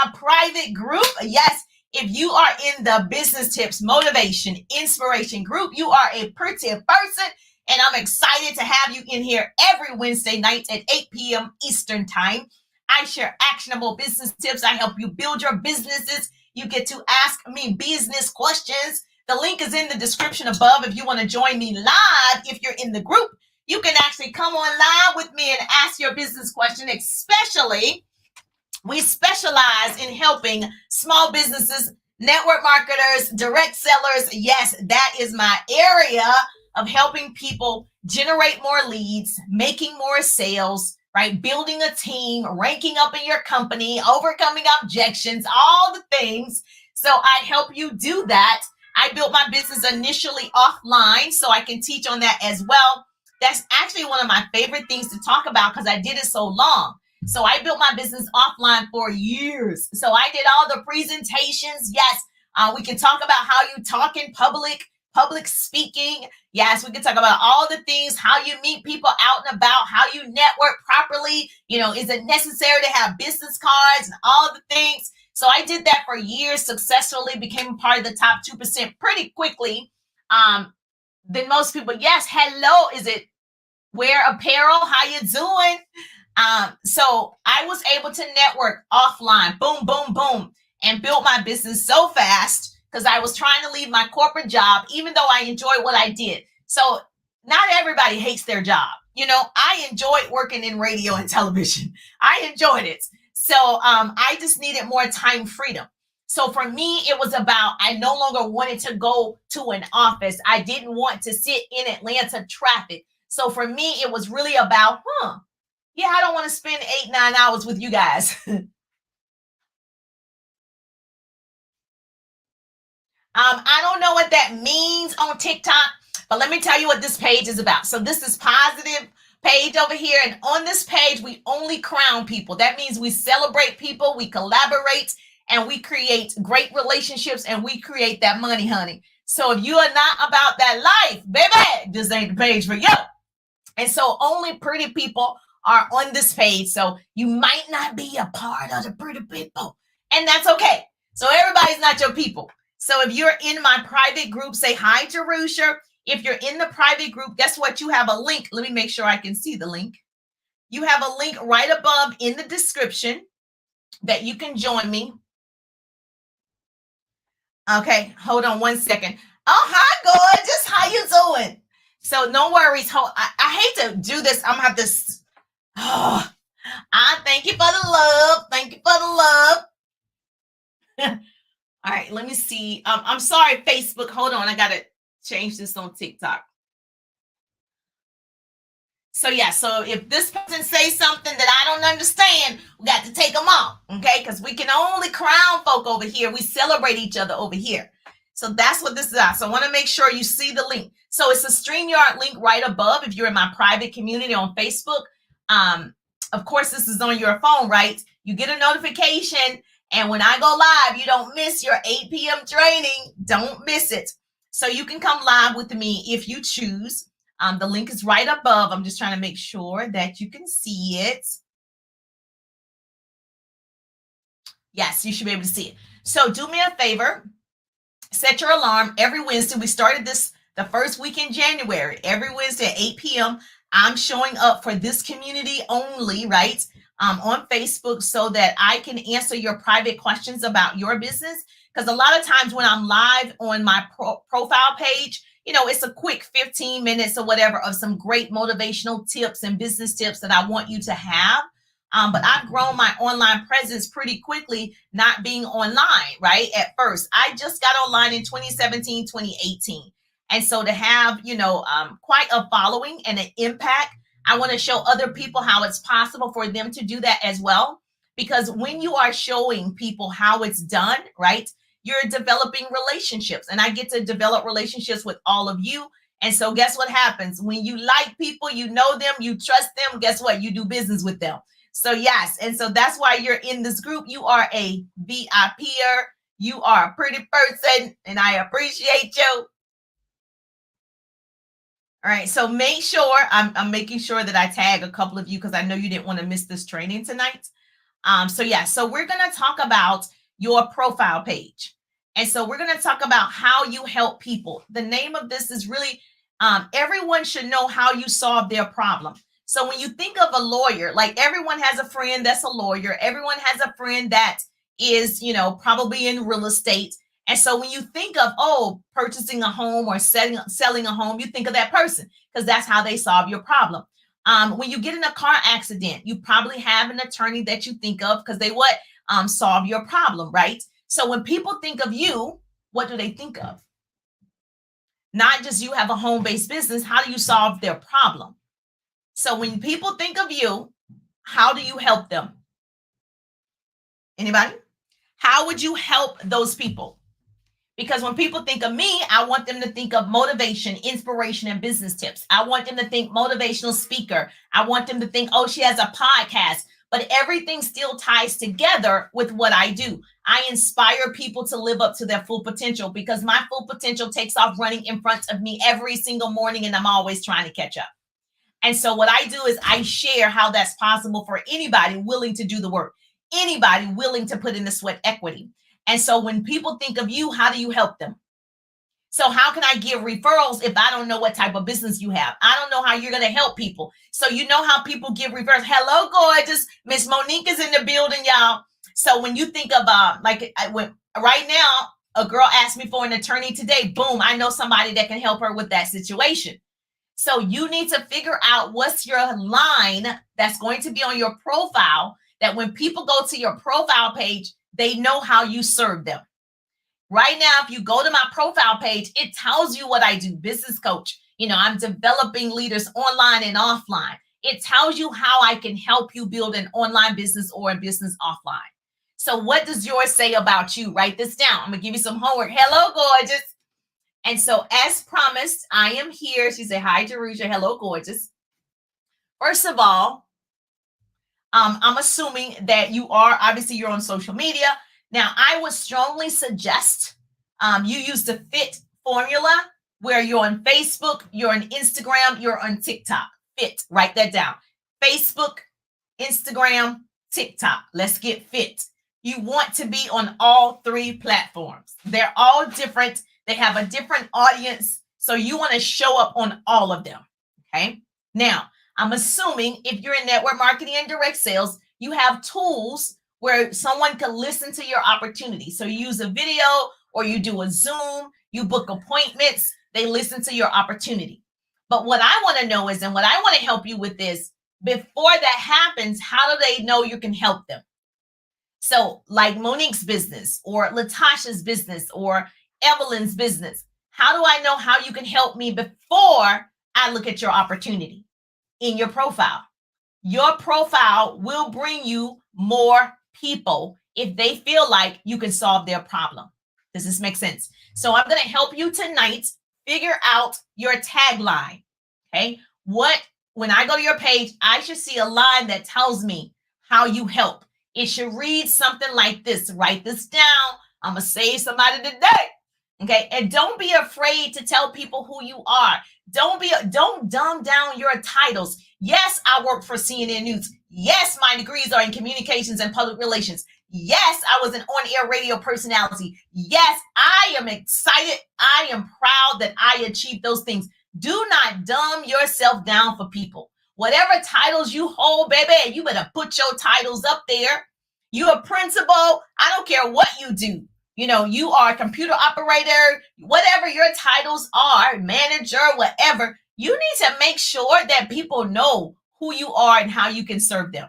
my private group. Yes, if you are in the business tips, motivation, inspiration group, you are a pretty person. And I'm excited to have you in here every Wednesday night at 8 p.m. Eastern Time. I share actionable business tips. I help you build your businesses. You get to ask me business questions. The link is in the description above if you want to join me live. If you're in the group, you can actually come on live with me and ask your business question. Especially, we specialize in helping small businesses, network marketers, direct sellers. Yes, that is my area of helping people generate more leads, making more sales, right? Building a team, ranking up in your company, overcoming objections, all the things. So I help you do that. I built my business initially offline, so I can teach on that as well. That's actually one of my favorite things to talk about because I did it so long. So I built my business offline for years. So I did all the presentations. Yes, we can talk about how you talk in public speaking. Yes, we can talk about all the things, how you meet people out and about, how you network properly. Is it necessary to have business cards and all the things? So I did that for years, successfully became part of the top 2% pretty quickly. Then most people, yes, hello, is it Wear Apparel? How you doing? So I was able to network offline, boom, boom, boom, and build my business so fast because I was trying to leave my corporate job, even though I enjoyed what I did. So not everybody hates their job. I enjoyed working in radio and television. I enjoyed it. So I just needed more time freedom. So for me, it was about, I no longer wanted to go to an office. I didn't want to sit in Atlanta traffic. So for me, it was really about, yeah, I don't want to spend 8-9 hours with you guys. I don't know what that means on TikTok, but let me tell you what this page is about. So this is positive page over here. And on this page, we only crown people. That means we celebrate people, we collaborate, and we create great relationships, and we create that money, honey. So if you are not about that life, baby, this ain't the page for you. And so only pretty people are on this page. So you might not be a part of the pretty people, and that's okay. So everybody's not your people. So if you're in my private group, say hi, Jerusha. If you're in the private group, guess what? You have a link. Let me make sure I can see the link. You have a link right above in the description that you can join me. Okay, hold on one second. Oh, hi, gorgeous. How you doing? So no worries. I hate to do this. I'm gonna have this. Oh, I thank you for the love. Thank you for the love. All right, let me see. I'm sorry, Facebook. Hold on. I got to change this on TikTok. So, yeah. So if this person says something that I don't understand, we got to take them off. Okay. Because we can only crown folk over here. We celebrate each other over here. So that's what this is about. So I want to make sure you see the link. So it's a StreamYard link right above if you're in my private community on Facebook. Of course, this is on your phone, right? You get a notification. And when I go live, you don't miss your 8 p.m. training. Don't miss it. So you can come live with me if you choose. The link is right above. I'm just trying to make sure that you can see it. Yes, you should be able to see it. So do me a favor. Set your alarm every Wednesday. We started this the first week in January. Every Wednesday at 8 p.m. I'm showing up for this community only, right? On Facebook so that I can answer your private questions about your business. Because a lot of times when I'm live on my profile page, it's a quick 15 minutes or whatever of some great motivational tips and business tips that I want you to have. But I've grown my online presence pretty quickly, not being online, right? At first, I just got online in 2017, 2018. And so to have, quite a following and an impact, I want to show other people how it's possible for them to do that as well. Because when you are showing people how it's done, right, you're developing relationships. And I get to develop relationships with all of you. And so guess what happens? When you like people, you know them, you trust them, guess what? You do business with them. So yes, and so that's why you're in this group. You are a VIPer. You are a pretty person, and I appreciate you. All right, so make sure, I'm making sure that I tag a couple of you because I know you didn't want to miss this training tonight. So we're going to talk about your profile page. And so we're going to talk about how you help people. The name of this is really everyone should know how you solve their problem. So when you think of a lawyer, like everyone has a friend that's a lawyer, everyone has a friend that is, probably in real estate. And so when you think of, purchasing a home or selling a home, you think of that person because that's how they solve your problem. When you get in a car accident, you probably have an attorney that you think of because they solve your problem, right? So when people think of you, what do they think of? Not just you have a home-based business, how do you solve their problem? So when people think of you, how do you help them? Anybody? How would you help those people? Because when people think of me, I want them to think of motivation, inspiration, and business tips. I want them to think motivational speaker. I want them to think, she has a podcast. But everything still ties together with what I do. I inspire people to live up to their full potential because my full potential takes off running in front of me every single morning, and I'm always trying to catch up. And so what I do is I share how that's possible for anybody willing to do the work, anybody willing to put in the sweat equity. And so when people think of you, how do you help them? So how can I give referrals if I don't know what type of business you have? I don't know how you're going to help people. So you know how people give referrals. Hello, gorgeous. Miss Monique is in the building, y'all. So when you think of right now, a girl asked me for an attorney today. Boom, I know somebody that can help her with that situation. So you need to figure out what's your line that's going to be on your profile that when people go to your profile page, they know how you serve them. Right now, if you go to my profile page, it tells you what I do. Business coach. I'm developing leaders online and offline. It tells you how I can help you build an online business or a business offline. So what does yours say about you? Write this down. I'm going to give you some homework. Hello, gorgeous. And so as promised, I am here. She said, hi, Jerusha. Hello, gorgeous. First of all, I'm assuming that obviously you're on social media. Now, I would strongly suggest you use the FIT formula where you're on Facebook, you're on Instagram, you're on TikTok. FIT, write that down. Facebook, Instagram, TikTok. Let's get fit. You want to be on all three platforms. They're all different. They have a different audience. So you want to show up on all of them. Okay. Now, I'm assuming if you're in network marketing and direct sales, you have tools where someone can listen to your opportunity. So you use a video or you do a Zoom, you book appointments, they listen to your opportunity. But what I want to know is, and what I want to help you with is, before that happens, how do they know you can help them? So like Monique's business or Latasha's business or Evelyn's business, how do I know how you can help me before I look at your opportunity in your profile? Your profile will bring you more people if they feel like you can solve their problem. Does this make sense? So I'm going to help you tonight figure out your tagline. Okay. When I go to your page, I should see a line that tells me how you help. It should read something like this. Write this down. I'm going to save somebody today. Okay. And don't be afraid to tell people who you are. Don't dumb down your titles. Yes, I work for CNN News. Yes, my degrees are in communications and public relations. Yes, I was an on-air radio personality. Yes, I am excited. I am proud that I achieved those things. Do not dumb yourself down for people. Whatever titles you hold, baby, you better put your titles up there. You're a principal. I don't care what you do. You are a computer operator, whatever your titles are, manager, whatever. You need to make sure that people know who you are and how you can serve them.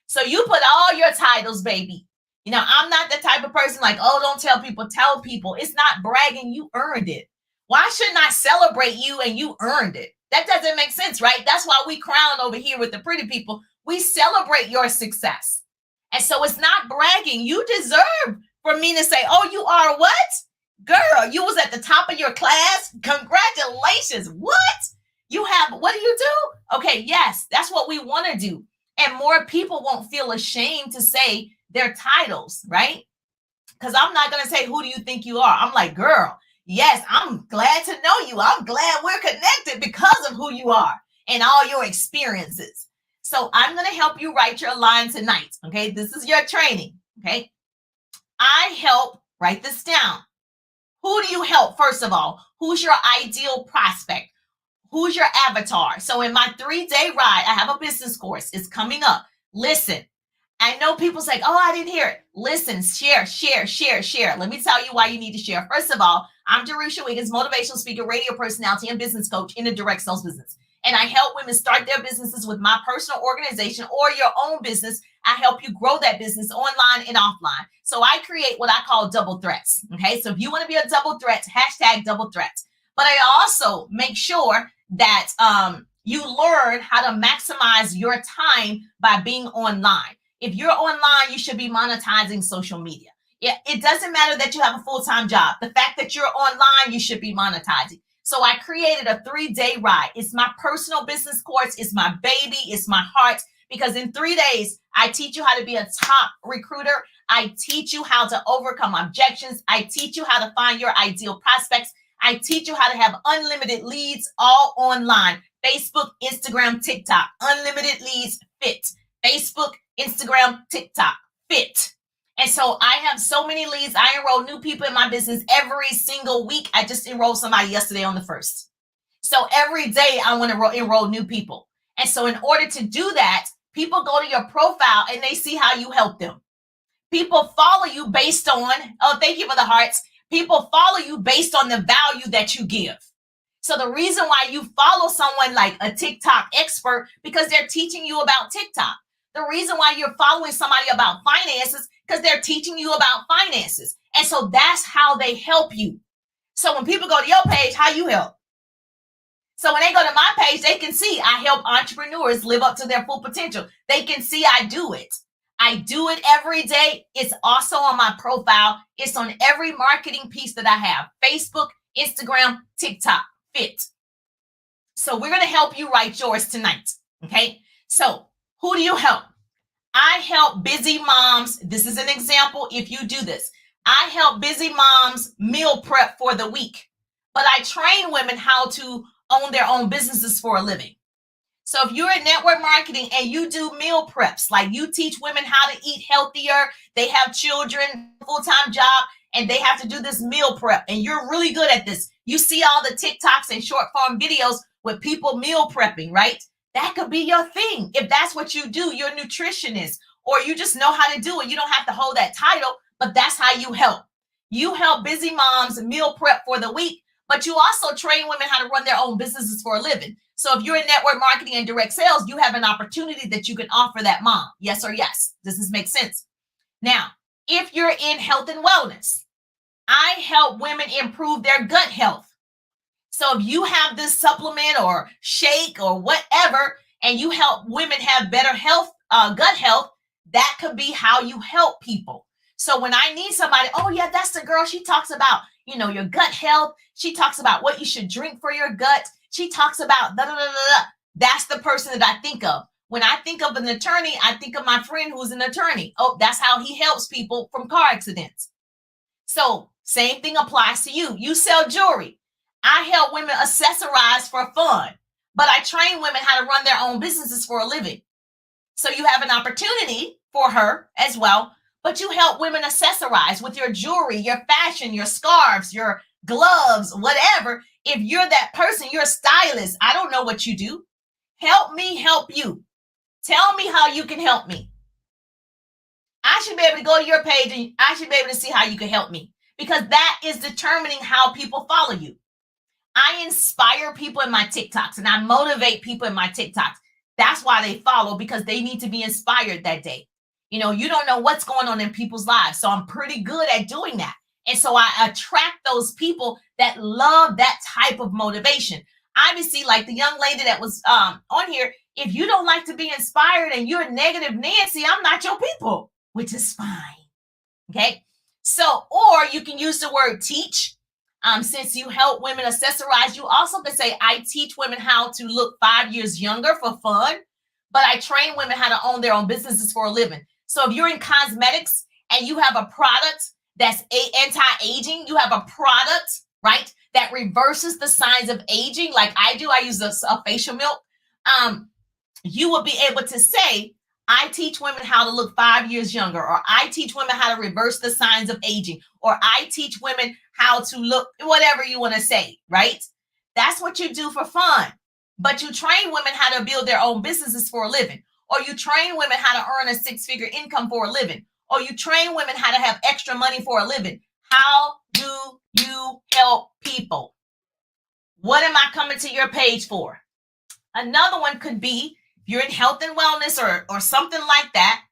So you put all your titles, baby. I'm not the type of person like, don't tell people, tell people. It's not bragging. You earned it. Why shouldn't I celebrate you and you earned it? That doesn't make sense, right? That's why we crown over here with the pretty people. We celebrate your success. And so it's not bragging. You deserve for me to say, you are what? Girl, you was at the top of your class. Congratulations. What do you do? Okay, yes, that's what we want to do. And more people won't feel ashamed to say their titles, right? Because I'm not going to say, who do you think you are? I'm like, girl, yes, I'm glad to know you. I'm glad we're connected because of who you are and all your experiences. So I'm going to help you write your line tonight. Okay. This is your training. Okay. I help, write this down. Who do you help? First of all, who's your ideal prospect? Who's your avatar? So in my 3-day ride, I have a business course. It's coming up. Listen, I know people say, oh, I didn't hear it. Listen, share, share, share, share. Let me tell you why you need to share. First of all, I'm Jerusha Wiggins, motivational speaker, radio personality, and business coach in the direct sales business. And I help women start their businesses with my personal organization or your own business. I help you grow that business online and offline. So I create what I call double threats. Okay. So if you want to be a double threat, hashtag double threats. But I also make sure that you learn how to maximize your time by being online. If you're online, you should be monetizing social media. Yeah, it doesn't matter that you have a full-time job. The fact that you're online, you should be monetizing. So I created a 3-day ride. It's my personal business course. It's my baby. It's my heart. Because in 3 days, I teach you how to be a top recruiter. I teach you how to overcome objections. I teach you how to find your ideal prospects. I teach you how to have unlimited leads all online. Facebook, Instagram, TikTok. Unlimited leads fit. Facebook, Instagram, TikTok fit. And so I have so many leads. I enroll new people in my business every single week. I just enrolled somebody yesterday on the 1st. So every day I want to enroll new people. And so in order to do that, people go to your profile and they see how you help them. People follow you based on, oh, thank you for the hearts. People follow you based on the value that you give. So the reason why you follow someone like a TikTok expert, because they're teaching you about TikTok. The reason why you're following somebody about finances, because they're teaching you about finances. And so that's how they help you. So when people go to your page, how you help? So when they go to my page, they can see I help entrepreneurs live up to their full potential. They can see I do it. I do it every day. It's also on my profile. It's on every marketing piece that I have. Facebook, Instagram, TikTok, fit. So we're going to help you write yours tonight. Okay. So who do you help? I help busy moms. This is an example. If you do this, I help busy moms meal prep for the week, but I train women how to own their own businesses for a living. So if you're in network marketing and you do meal preps, like you teach women how to eat healthier, they have children, full-time job, and they have to do this meal prep, and you're really good at this. You see all the TikToks and short form videos with people meal prepping, right? That could be your thing. If that's what you do, you're a nutritionist, or you just know how to do it. You don't have to hold that title, but that's how you help. You help busy moms meal prep for the week, but you also train women how to run their own businesses for a living. So if you're in network marketing and direct sales, you have an opportunity that you can offer that mom. Yes or yes. Does this make sense? Now, if you're in health and wellness, I help women improve their gut health. So if you have this supplement or shake or whatever, and you help women have better health, gut health, that could be how you help people. So when I need somebody, oh yeah, that's the girl. She talks about, your gut health. She talks about what you should drink for your gut. She talks about da da da da. That's the person that I think of. When I think of an attorney, I think of my friend who's an attorney. Oh, that's how he helps people from car accidents. So same thing applies to you. You sell jewelry. I help women accessorize for fun, but I train women how to run their own businesses for a living. So you have an opportunity for her as well, but you help women accessorize with your jewelry, your fashion, your scarves, your gloves, whatever. If you're that person, you're a stylist. I don't know what you do. Help me help you. Tell me how you can help me. I should be able to go to your page and I should be able to see how you can help me, because that is determining how people follow you. I inspire people in my TikToks and I motivate people in my TikToks. That's why they follow, because they need to be inspired that day. You don't know what's going on in people's lives. So I'm pretty good at doing that. And so I attract those people that love that type of motivation. Obviously, like the young lady that was on here, if you don't like to be inspired and you're negative Nancy, I'm not your people, which is fine. Okay. So, or you can use the word teach. Since you help women accessorize, you also can say, I teach women how to look 5 years younger for fun, but I train women how to own their own businesses for a living. So if you're in cosmetics and you have a product that's anti-aging, you have a product, right, that reverses the signs of aging, like I do. I use a facial milk. you will be able to say, I teach women how to look 5 years younger, or I teach women how to reverse the signs of aging, or I teach women how to look, whatever you want to say, right? That's what you do for fun. But you train women how to build their own businesses for a living, or you train women how to earn a 6-figure income for a living, or you train women how to have extra money for a living. How do you help people? What am I coming to your page for? Another one could be, if you're in health and wellness or something like that,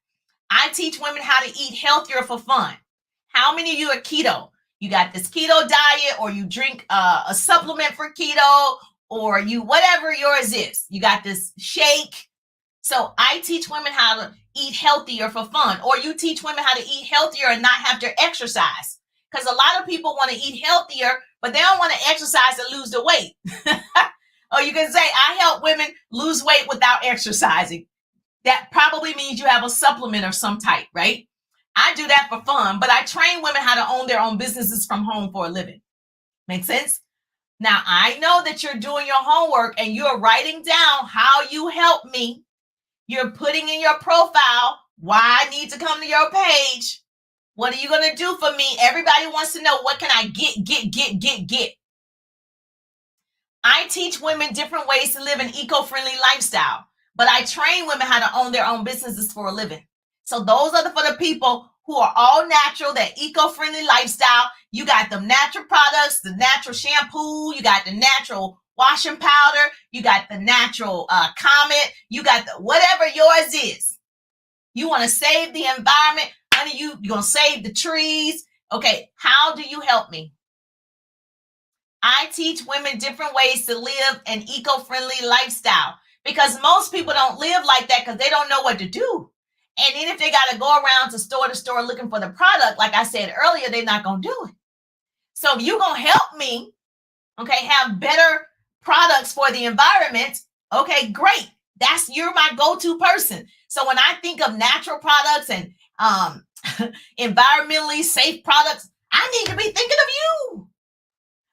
I teach women how to eat healthier for fun. How many of you are keto? You got this keto diet, or you drink a supplement for keto, or you, whatever yours is. You got this shake. So I teach women how to eat healthier for fun, or you teach women how to eat healthier and not have to exercise. Because a lot of people want to eat healthier, but they don't want to exercise and lose the weight. Or you can say, I help women lose weight without exercising. That probably means you have a supplement of some type, right? I do that for fun, but I train women how to own their own businesses from home for a living. Make sense? Now, I know that you're doing your homework and you're writing down how you help me. You're putting in your profile why I need to come to your page. What are you going to do for me? Everybody wants to know, what can I get? I teach women different ways to live an eco-friendly lifestyle, but I train women how to own their own businesses for a living. So those are for the people who are all natural, that eco-friendly lifestyle. You got the natural products, the natural shampoo, you got the natural washing powder, you got the natural Comet, you got the whatever yours is. You want to save the environment, honey, you're going to save the trees. Okay, how do you help me? I teach women different ways to live an eco-friendly lifestyle, because most people don't live like that because they don't know what to do. And then if they got to go around to store looking for the product, like I said earlier, they're not going to do it. So if you're going to help me, okay, have better products for the environment, okay, great. You're my go-to person. So when I think of natural products and environmentally safe products, I need to be thinking of you.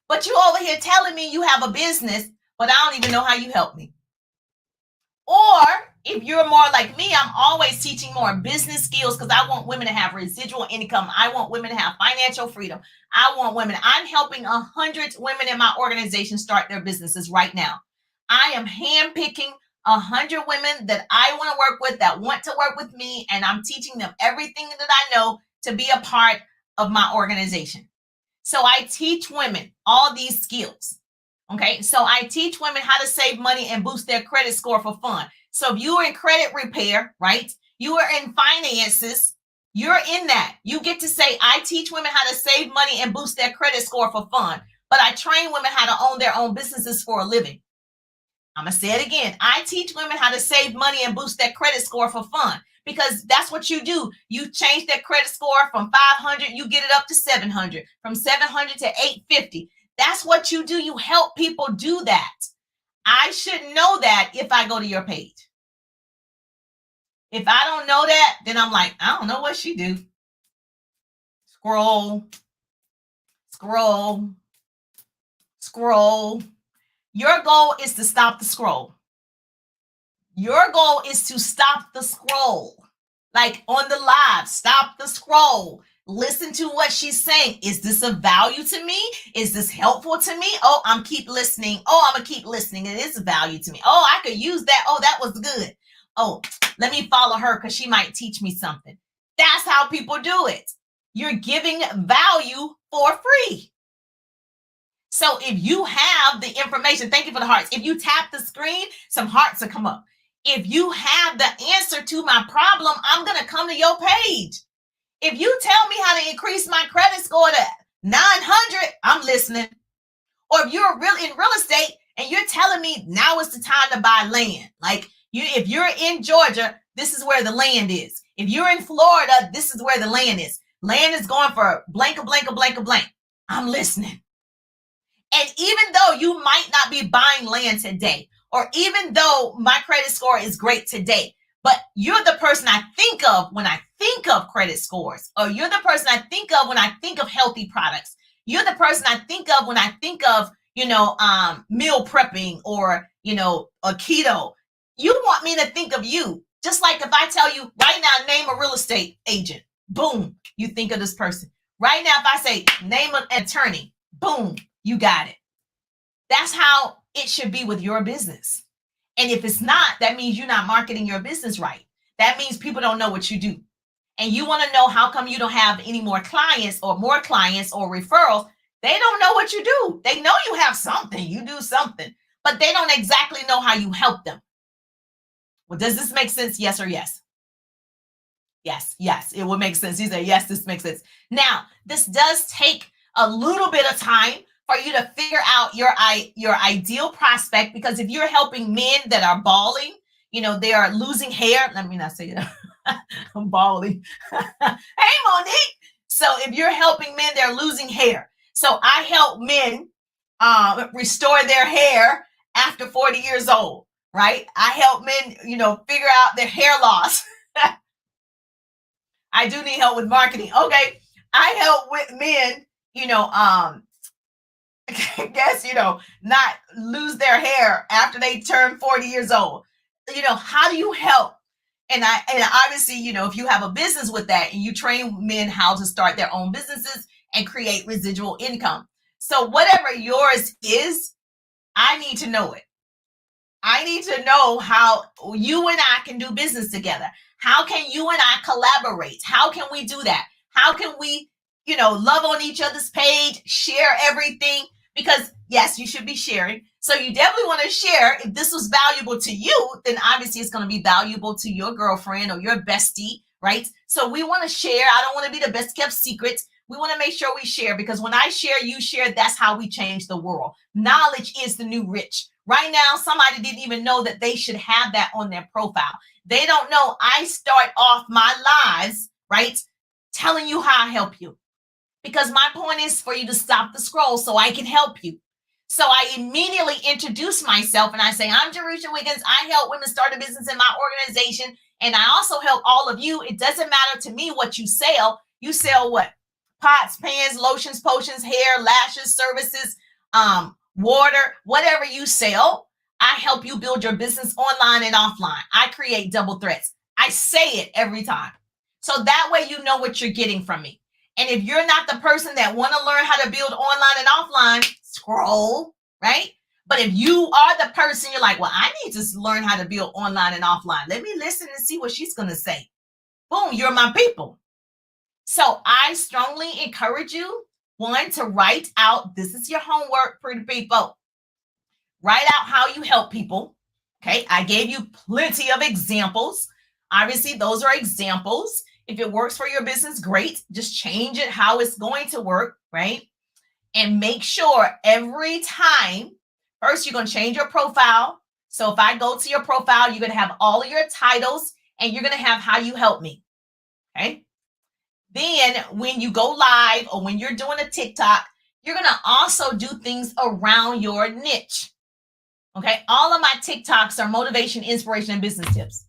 But you over here telling me you have a business, but I don't even know how you help me. Or if you're more like me, I'm always teaching more business skills because I want women to have residual income. I want women to have financial freedom. I'm helping 100 women in my organization start their businesses right now. I am handpicking 100 women that I want to work with, that want to work with me, and I'm teaching them everything that I know to be a part of my organization. So I teach women all these skills. Okay, so I teach women how to save money and boost their credit score for fun. So if you are in credit repair, right? You are in finances, you're in that. You get to say, I teach women how to save money and boost their credit score for fun. But I train women how to own their own businesses for a living. I'm going to say it again. I teach women how to save money and boost their credit score for fun, because that's what you do. You change their credit score from 500, you get it up to 700, from 700 to 850. That's what you do. You help people do that. I should know that if I go to your page. If I don't know that, then I'm like, I don't know what she do. Scroll. Your goal is to stop the scroll. Your goal is to stop the scroll. Like on the live, stop the scroll. Listen to what she's saying. Is this of value to me? Is this helpful to me? Oh, I'm keep listening. Oh, I'm gonna keep listening. It is of value to me. Oh, I could use that. Oh, that was good. Oh, let me follow her because she might teach me something. That's how people do it. You're giving value for free. So if you have the information, thank you for the hearts. If you tap the screen, some hearts will come up. If you have the answer to my problem, I'm going to come to your page. If you tell me how to increase my credit score to 900, I'm listening. Or if you're in real estate and you're telling me now is the time to buy land. Like if you're in Georgia, this is where the land is. If you're in Florida, this is where the land is. Land is going for blank. I'm listening. And even though you might not be buying land today, or even though my credit score is great today, but you're the person I think of when I think of credit scores, or you're the person I think of when I think of healthy products. You're the person I think of when I think of, meal prepping or, a keto. You want me to think of you. Just like if I tell you right now, name a real estate agent, boom, you think of this person. Right now, if I say name an attorney, boom, you got it. That's how it should be with your business. And if it's not, that means you're not marketing your business right. That means people don't know what you do. And you want to know how come you don't have any more clients or referrals. They don't know what you do. They know you have something, you do something, but they don't exactly know how you help them. Well, does this make sense? Yes or yes? Yes, it will make sense. You say, yes, this makes sense. Now, this does take a little bit of time for you to figure out your ideal prospect, because if you're helping men that are balding, they are losing hair. Let me not say that. I'm balding. Hey, Monique. So if you're helping men that are losing hair, so I help men restore their hair after 40 years old, right? I help men, figure out their hair loss. I do need help with marketing. Okay. I help with men, not lose their hair after they turn 40 years old. How do you help? And obviously, if you have a business with that and you train men how to start their own businesses and create residual income. So whatever yours is, I need to know it. I need to know how you and I can do business together. How can you and I collaborate? How can we do that? How can we, love on each other's page, share everything? Because yes, you should be sharing. So you definitely want to share. If this was valuable to you, then obviously it's going to be valuable to your girlfriend or your bestie, right? So we want to share. I don't want to be the best kept secret. We want to make sure we share, because when I share, you share. That's how we change the world. Knowledge is the new rich. Right now, somebody didn't even know that they should have that on their profile. They don't know. I start off my lives, right, telling you how I help you, because my point is for you to stop the scroll so I can help you. So I immediately introduce myself and I say, I'm Jerusha Wiggins. I help women start a business in my organization. And I also help all of you. It doesn't matter to me what you sell. You sell what? Pots, pans, lotions, potions, hair, lashes, services, water, whatever you sell. I help you build your business online and offline. I create double threats. I say it every time. So that way you know what you're getting from me. And if you're not the person that want to learn how to build online and offline, scroll, right? But if you are the person, you're like, well, I need to learn how to build online and offline. Let me listen and see what she's going to say. Boom, you're my people. So I strongly encourage you, one, to write out, this is your homework, pretty people. Write out how you help people. Okay, I gave you plenty of examples. Obviously, those are examples. If it works for your business, great. Just change it how it's going to work, right? And make sure every time, first, you're going to change your profile. So if I go to your profile, you're going to have all of your titles and you're going to have how you help me, okay? Then when you go live or when you're doing a TikTok, you're going to also do things around your niche, okay? All of my TikToks are motivation, inspiration, and business tips.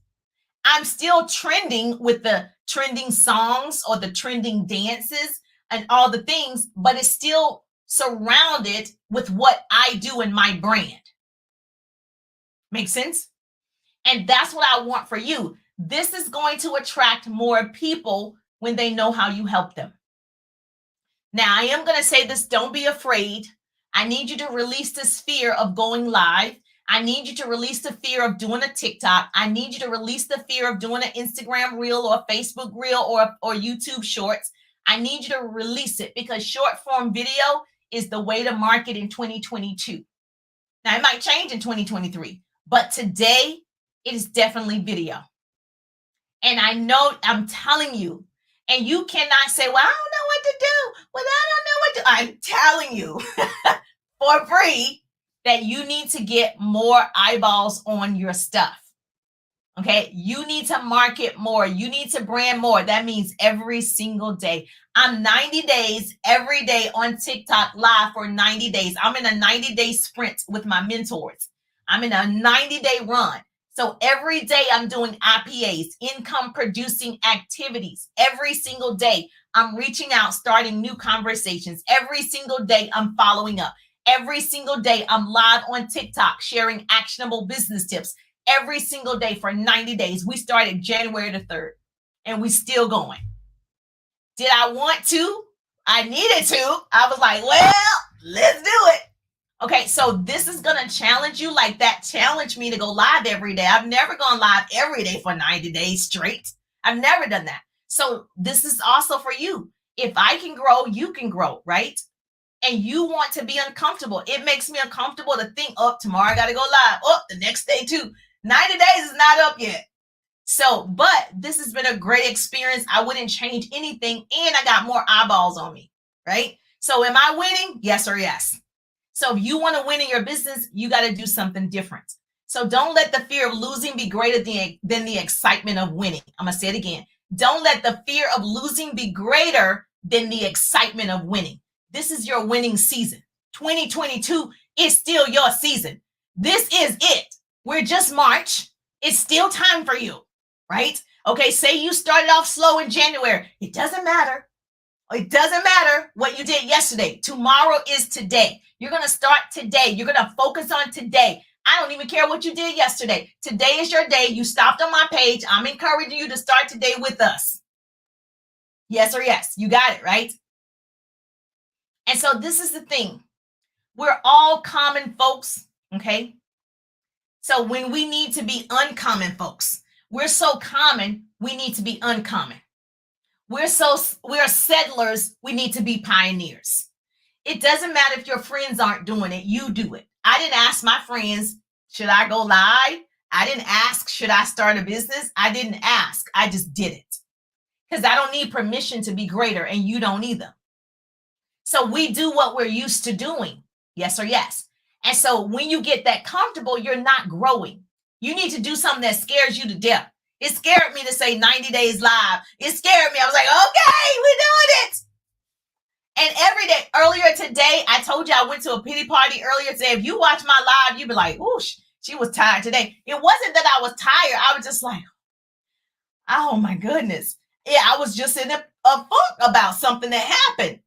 I'm still trending with the trending songs or the trending dances and all the things, but it's still surrounded with what I do in my brand. Make sense? And that's what I want for you. This is going to attract more people when they know how you help them. Now, I am going to say this, don't be afraid. I need you to release this fear of going live. I need you to release the fear of doing a TikTok. I need you to release the fear of doing an Instagram reel or a Facebook reel or YouTube shorts. I need you to release it, because short form video is the way to market in 2022. Now, it might change in 2023, but today it is definitely video. And I know, I'm telling you, and you cannot say, well, I don't know what to do. Well, I don't know what to do. I'm telling you for free that you need to get more eyeballs on your stuff. Okay, you need to market more. You need to brand more. That means every single day. I'm 90 days every day on TikTok live for 90 days. I'm in a 90-day sprint with my mentors. I'm in a 90-day run. So every day I'm doing IPAs, income producing activities. Every single day I'm reaching out, starting new conversations. Every single day I'm following up. Every single day I'm live on TikTok sharing actionable business tips. every single day for 90 days. We started January the 3rd and we still going. Did I want to? I needed to. I was like, well, let's do it. Okay, so this is going to challenge you like that challenged me to go live every day. I've never gone live every day for 90 days straight. I've never done that. So this is also for you. If I can grow, you can grow, right? And you want to be uncomfortable. It makes me uncomfortable to think, oh, tomorrow I got to go live. Oh, the next day too. 90 days is not up yet. So, but this has been a great experience. I wouldn't change anything. And I got more eyeballs on me, right? So am I winning? Yes or yes. So if you want to win in your business, you got to do something different. So don't let the fear of losing be greater than the excitement of winning. I'm going to say it again. Don't let the fear of losing be greater than the excitement of winning. This is your winning season. 2022 is still your season. This is it. We're just March. It's still time for you, right? Okay, say you started off slow in January. It doesn't matter. It doesn't matter what you did yesterday. Tomorrow is today. You're going to start today. You're going to focus on today. I don't even care what you did yesterday. Today is your day. You stopped on my page. I'm encouraging you to start today with us. Yes or yes. You got it, right? And so this is the thing. We're all common folks, okay? So when we need to be uncommon folks, we're so common, we need to be uncommon. We're settlers, we need to be pioneers. It doesn't matter if your friends aren't doing it, you do it. I didn't ask my friends, should I go live? I didn't ask, should I start a business? I didn't ask, I just did it. Because I don't need permission to be greater and you don't either. So we do what we're used to doing, yes or yes. And so when you get that comfortable, you're not growing. You need to do something that scares you to death. It scared me to say 90 days live. It scared me. I was like, okay, we're doing it. And every day, earlier today, I told you I went to a pity party earlier today. If you watch my live, you'd be like, ooh, she was tired today. It wasn't that I was tired. I was just like, oh my goodness. Yeah, I was just in a funk about something that happened.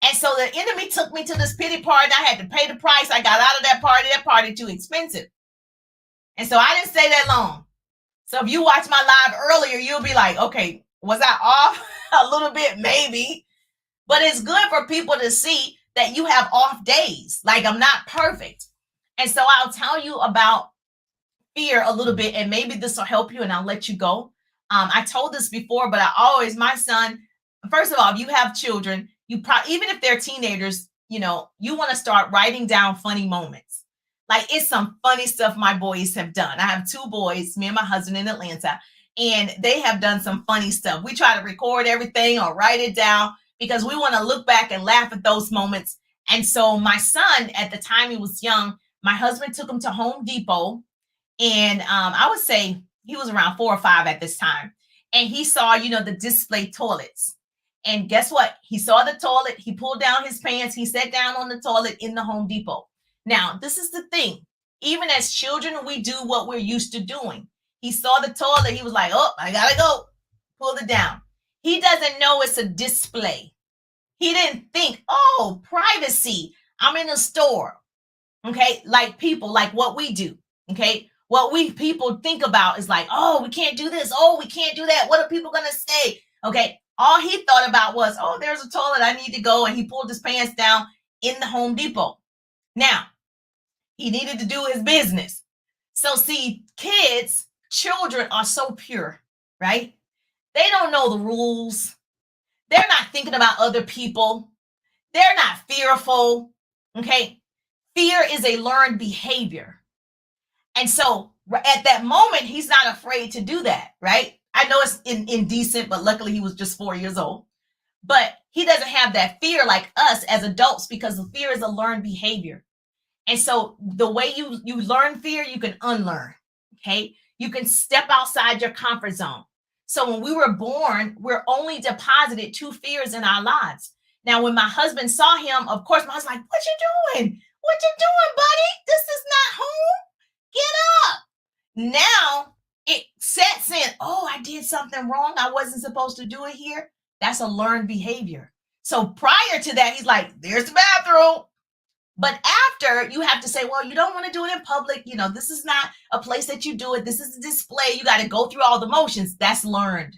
And so the enemy took me to this pity party. I had to pay the price. I got out of that party. That party too expensive. And so I didn't stay that long. So if you watch my live earlier, you'll be like, okay, was I off a little bit? Maybe. But it's good for people to see that you have off days. Like I'm not perfect. And so I'll tell you about fear a little bit, and maybe this will help you and I'll let you go. I told this before, but my son, first of all, if you have children, even if they're teenagers, you want to start writing down funny moments. Like it's some funny stuff my boys have done. I have 2 boys, me and my husband in Atlanta, and they have done some funny stuff. We try to record everything or write it down because we want to look back and laugh at those moments. And so my son, at the time he was young, my husband took him to Home Depot. And I would say he was around 4 or 5 at this time. And he saw, the display toilets. And guess what? He saw the toilet. He pulled down his pants. He sat down on the toilet in the Home Depot. Now, this is the thing. Even as children, we do what we're used to doing. He saw the toilet. He was like, oh, I got to go. Pull it down. He doesn't know it's a display. He didn't think, oh, privacy. I'm in a store. Okay. Like people, like what we do. Okay. What we people think about is like, oh, we can't do this. Oh, we can't do that. What are people going to say? Okay. All he thought about was, oh, there's a toilet. I need to go. And he pulled his pants down in the Home Depot. Now, he needed to do his business. So see, children are so pure, right? They don't know the rules. They're not thinking about other people. They're not fearful. Okay. Fear is a learned behavior. And so at that moment, he's not afraid to do that, right? I know it's indecent, but luckily he was just 4 years old. But he doesn't have that fear like us as adults because the fear is a learned behavior. And so the way you learn fear, you can unlearn, okay? You can step outside your comfort zone. So when we were born, we're only deposited 2 fears in our lives. Now, when my husband saw him, of course, my husband's like, what you doing? What you doing, buddy? This is not home. Get up. Now it sets in, oh, I did something wrong. I wasn't supposed to do it here. That's a learned behavior. So prior to that, he's like, there's the bathroom. But after, you have to say, well, you don't want to do it in public. This is not a place that you do it. This is a display. You got to go through all the motions. That's learned.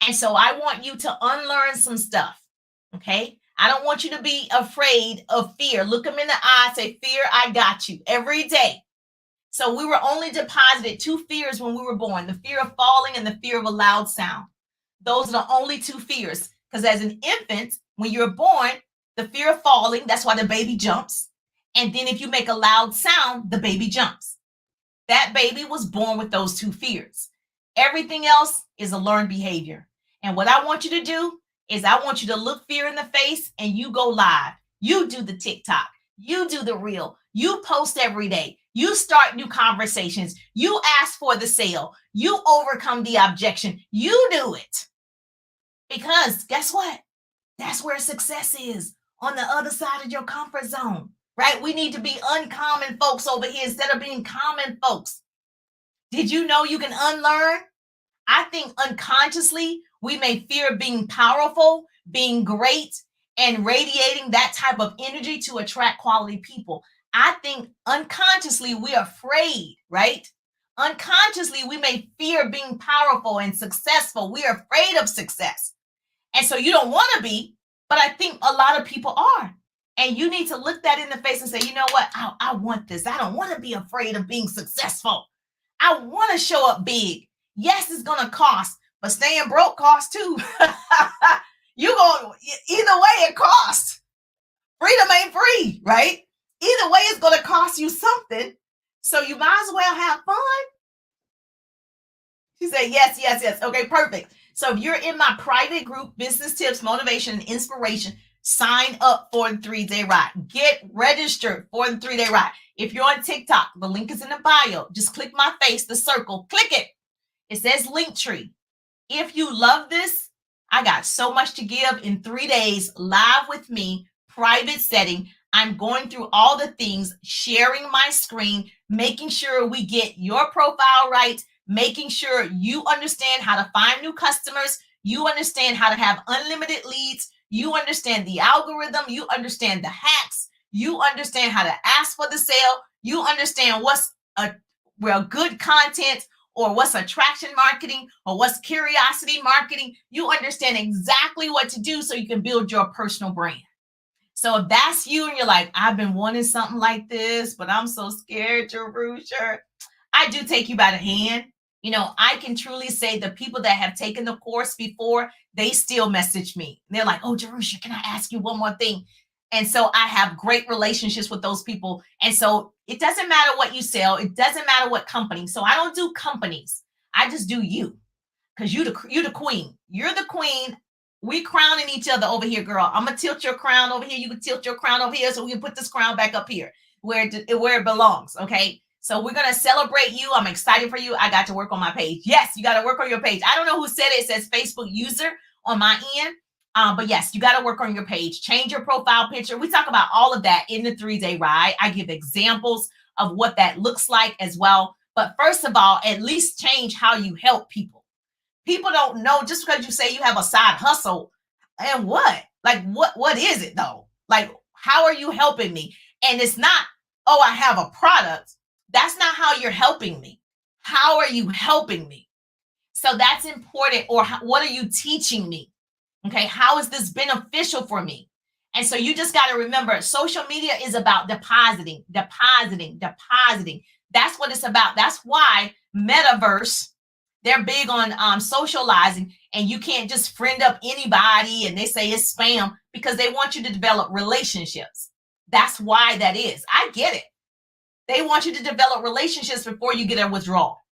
And so I want you to unlearn some stuff. Okay. I don't want you to be afraid of fear. Look them in the eye, say, fear, I got you every day. So we were only deposited 2 fears when we were born, the fear of falling and the fear of a loud sound. Those are the only 2 fears. Because as an infant, when you're born, the fear of falling, that's why the baby jumps. And then if you make a loud sound, the baby jumps. That baby was born with those 2 fears. Everything else is a learned behavior. And what I want you to do is I want you to look fear in the face and you go live. You do the TikTok. You do the reel. You post every day. You start new conversations. You ask for the sale. You overcome the objection. You do it. Because guess what? That's where success is, on the other side of your comfort zone, right? We need to be uncommon folks over here instead of being common folks. Did you know you can unlearn? I think unconsciously we may fear being powerful, being great, and radiating that type of energy to attract quality people. I think unconsciously we're afraid, right? Unconsciously we may fear being powerful and successful. We are afraid of success. And so you don't want to be, but I think a lot of people are. And you need to look that in the face and say, you know what? I want this. I don't want to be afraid of being successful. I want to show up big. Yes, it's going to cost, but staying broke costs too. Either way it costs. Freedom ain't free, right? Either way it's going to cost you something. So you might as well have fun. She said, yes. Okay, perfect. So if you're in my private group, Business Tips, Motivation, and Inspiration, sign up for the 3-day ride. Get registered for the 3-day ride. If you're on TikTok, the link is in the bio. Just click my face, the circle, click it. It says Linktree. If you love this, I got so much to give in 3 days, live with me, private setting. I'm going through all the things, sharing my screen, making sure we get your profile right, making sure you understand how to find new customers, you understand how to have unlimited leads, you understand the algorithm, you understand the hacks, you understand how to ask for the sale, you understand what's good content, or what's attraction marketing, or what's curiosity marketing. You understand exactly what to do so you can build your personal brand. So if that's you and you're like, I've been wanting something like this, but I'm so scared, Jerusha, I do take you by the hand. I can truly say the people that have taken the course before, they still message me. They're like, oh, Jerusha, can I ask you one more thing? And so I have great relationships with those people. And so it doesn't matter what you sell. It doesn't matter what company. So I don't do companies. I just do you, because you're the queen. You're the queen. We crowning each other over here, girl. I'm going to tilt your crown over here. You can tilt your crown over here so we can put this crown back up here where it belongs, okay? So we're going to celebrate you. I'm excited for you. I got to work on my page. Yes, you got to work on your page. I don't know who said it. It says Facebook user on my end. But yes, you got to work on your page. Change your profile picture. We talk about all of that in the 3-day ride. I give examples of what that looks like as well. But first of all, at least change how you help people. People don't know just because you say you have a side hustle and what? Like, what is it though? Like, how are you helping me? And it's not, oh, I have a product. That's not how you're helping me. How are you helping me? So that's important. Or what are you teaching me? Okay, how is this beneficial for me? And so you just got to remember, social media is about depositing. That's what it's about. That's why Metaverse, they're big on socializing, and you can't just friend up anybody and they say it's spam, because they want you to develop relationships. That's why that is. I get it. They want you to develop relationships before you get a withdrawal.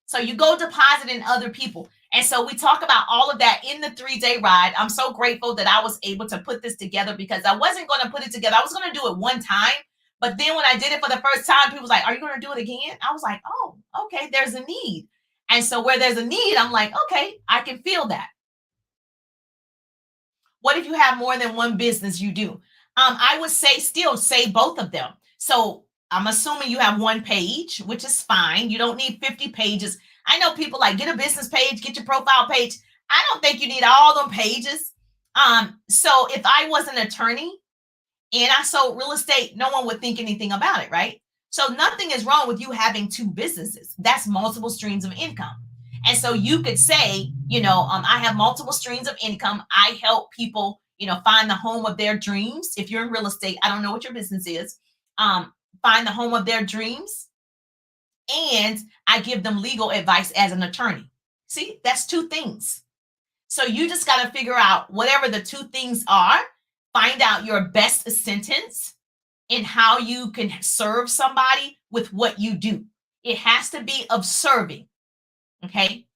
So you go deposit in other people. And so we talk about all of that in the 3-day ride. I'm so grateful that I was able to put this together, because I wasn't going to put it together. I was going to do it one time. But then when I did it for the first time, people was like, are you going to do it again? I was like, oh, okay, there's a need. And so where there's a need, I'm like, okay, I can feel that. What if you have more than one business you do? I would say both of them. So I'm assuming you have one page, which is fine. You don't need 50 pages. I know people like, get a business page, get your profile page. I don't think you need all them pages. So if I was an attorney and I sold real estate, no one would think anything about it, right? So nothing is wrong with you having two businesses. That's multiple streams of income. And so you could say, I have multiple streams of income. I help people, find the home of their dreams. If you're in real estate, I don't know what your business is. Find the home of their dreams. And I give them legal advice as an attorney. See, that's two things. So you just got to figure out whatever the two things are, find out your best sentence and how you can serve somebody with what you do. It has to be of serving. Okay.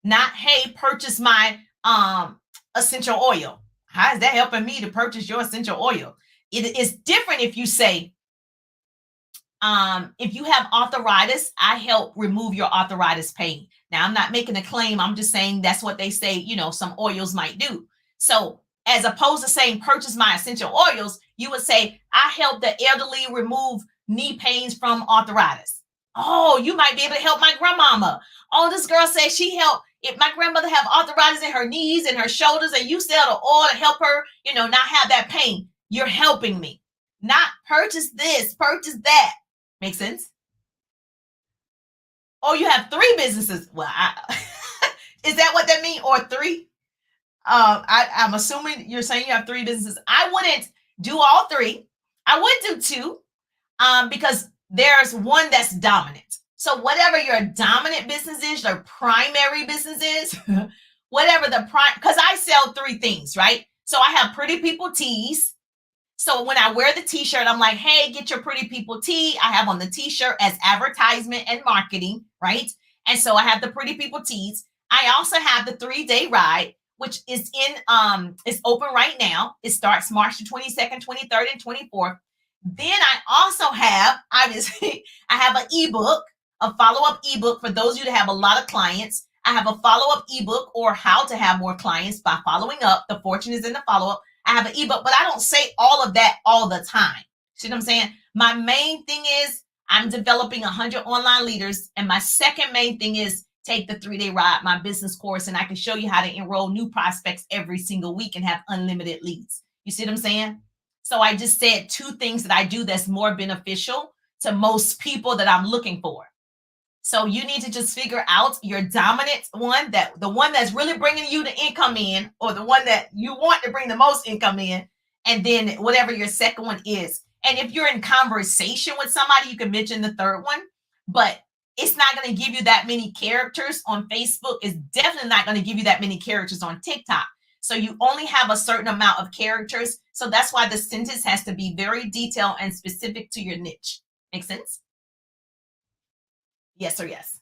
Not, hey, purchase my essential oil. How is that helping me to purchase your essential oil? It is different if you say, if you have arthritis, I help remove your arthritis pain. Now, I'm not making a claim. I'm just saying that's what they say, some oils might do. So as opposed to saying purchase my essential oils, you would say, I help the elderly remove knee pains from arthritis. Oh, you might be able to help my grandmama. Oh, this girl says she helped. If my grandmother have arthritis in her knees and her shoulders, and you sell the oil to help her, not have that pain, you're helping me. Not purchase this, purchase that. Make sense? Oh, you have three businesses. Well, is that what that means? Or three? I'm assuming you're saying you have three businesses. I wouldn't do all three. I would do two, because there's one that's dominant. So whatever your dominant business is, your primary business is, whatever the because I sell three things, right? So I have Pretty People tees. So when I wear the t-shirt, I'm like, hey, get your Pretty People tee. I have on the t-shirt as advertisement and marketing, right? And so I have the Pretty People tees. I also have the 3-day ride, which is it's open right now. It starts March the 22nd, 23rd, and 24th. Then I also have, obviously, I have an ebook, a follow-up ebook for those of you that have a lot of clients. I have a follow-up ebook, or how to have more clients by following up. The fortune is in the follow-up. I have an ebook, but I don't say all of that all the time. See what I'm saying? My main thing is I'm developing 100 online leaders. And my second main thing is take the 3-day ride, my business course, and I can show you how to enroll new prospects every single week and have unlimited leads. You see what I'm saying? So I just said two things that I do that's more beneficial to most people that I'm looking for. So you need to just figure out your dominant one, that the one that's really bringing you the income in, or the one that you want to bring the most income in, and then whatever your second one is. And if you're in conversation with somebody, you can mention the third one, but it's not going to give you that many characters on Facebook. It's definitely not going to give you that many characters on TikTok. So you only have a certain amount of characters. So that's why the sentence has to be very detailed and specific to your niche. Make sense? Yes or yes?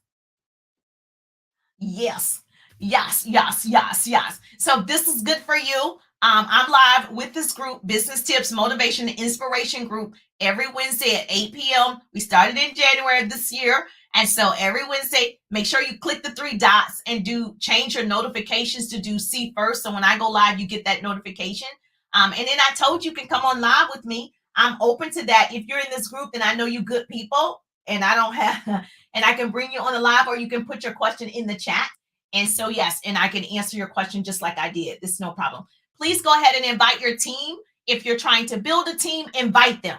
Yes. Yes, yes, yes, yes. So this is good for you. I'm live with this group, Business Tips, Motivation, and Inspiration group, every Wednesday at 8 p.m. We started in January this year. And so every Wednesday, make sure you click the 3 dots and change your notifications to do see first. So when I go live, you get that notification. And then I told you can come on live with me. I'm open to that. If you're in this group, then I know you good people, and I don't have, and I can bring you on the live, or you can put your question in the chat. And so, yes, and I can answer your question just like I did. This is no problem. Please go ahead and invite your team. If you're trying to build a team, invite them,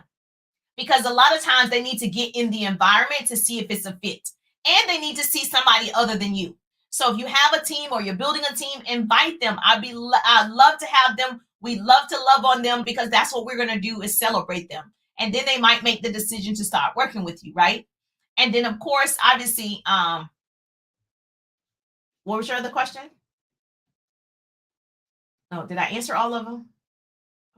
because a lot of times they need to get in the environment to see if it's a fit, and they need to see somebody other than you. So if you have a team or you're building a team, invite them. I'd love to have them. We love to love on them, because that's what we're going to do, is celebrate them. And then they might make the decision to start working with you, right? And then, of course, obviously, what was your other question? Oh, did I answer all of them?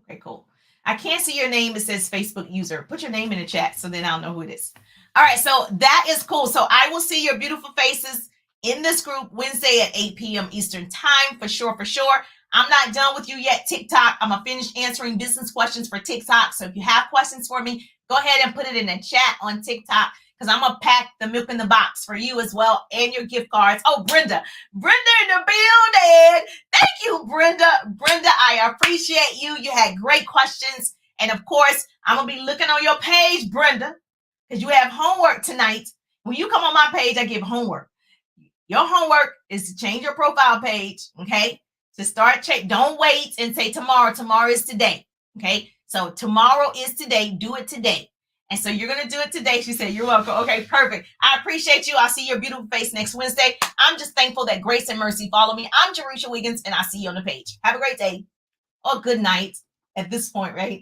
Okay, cool. I can't see your name. It says Facebook user. Put your name in the chat so then I'll know who it is. All right, so that is cool. So I will see your beautiful faces in this group Wednesday at 8 p.m. Eastern time, for sure, for sure. I'm not done with you yet, TikTok. I'm going to finish answering business questions for TikTok. So if you have questions for me, go ahead and put it in the chat on TikTok, because I'm going to pack the milk in the box for you as well, and your gift cards. Oh, Brenda in the building. Thank you, Brenda. Brenda, I appreciate you. You had great questions. And of course, I'm going to be looking on your page, Brenda, because you have homework tonight. When you come on my page, I give homework. Your homework is to change your profile page, okay? To start check. Don't wait and say tomorrow. Tomorrow is today, okay? So tomorrow is today. Do it today. And so you're going to do it today. She said, you're welcome. Okay, perfect. I appreciate you. I'll see your beautiful face next Wednesday. I'm just thankful that grace and mercy follow me. I'm Jerusha Wiggins, and I'll see you on the page. Have a great day or good night at this point, right?